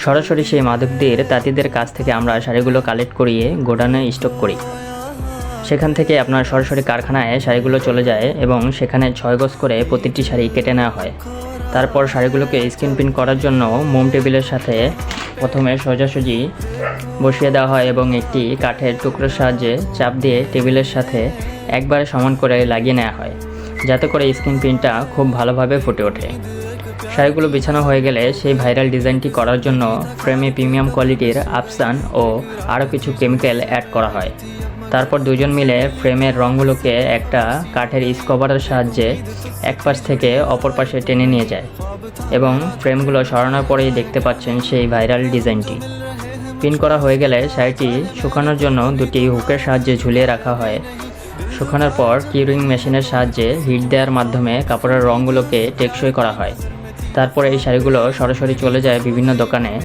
সরাসরি সেই মাদকদের তাঁতিদের কাছ থেকে আমরা শাড়িগুলো কালেক্ট করিয়ে গোডাউনে স্টক করি। সেখান থেকে আপনার সরাসরি কারখানায় শাড়িগুলো চলে যায় এবং সেখানে 6 গজ করে প্রতিটি শাড়ি কেটে নেওয়া হয়। তারপর শাড়িগুলোকে স্ক্রিন প্রিন্ট করার জন্য মোম টেবিলের সাথে প্রথমে সোজাসুজি বসিয়ে দেওয়া হয় এবং একটি কাঠের টুকরোর সাহায্যে চাপ দিয়ে টেবিলের সাথে একবারে সমান করে লাগিয়ে নেওয়া হয়, যাতে করে স্ক্রিন প্রিন্টটা খুব ভালোভাবে ফুটে ওঠে। শাড়িগুলো বিছানো হয়ে গেলে সেই ভাইরাল ডিজাইনটি করার জন্য ফ্রেমে প্রিমিয়াম কোয়ালিটির আফসান ও আরও কিছু কেমিক্যাল অ্যাড করা হয়। তারপর দুজন মিলে ফ্রেমের রঙগুলোকে একটা কাঠের স্কভারের সাহায্যে এক পাশ থেকে অপর পাশে টেনে নিয়ে যায় এবং ফ্রেমগুলো সরানোর পরেই দেখতে পাচ্ছেন সেই ভাইরাল ডিজাইনটি। পিন করা হয়ে গেলে শাড়িটি শুকানোর জন্য দুটি হুকের সাহায্যে ঝুলিয়ে রাখা হয়। শুকানোর পর কিউরিং মেশিনের সাহায্যে হিট দেওয়ার মাধ্যমে কাপড়ের রঙগুলোকে টেকসই করা হয়। তারপরে এই শাড়িগুলো সরাসরি চলে যায় বিভিন্ন দোকানে।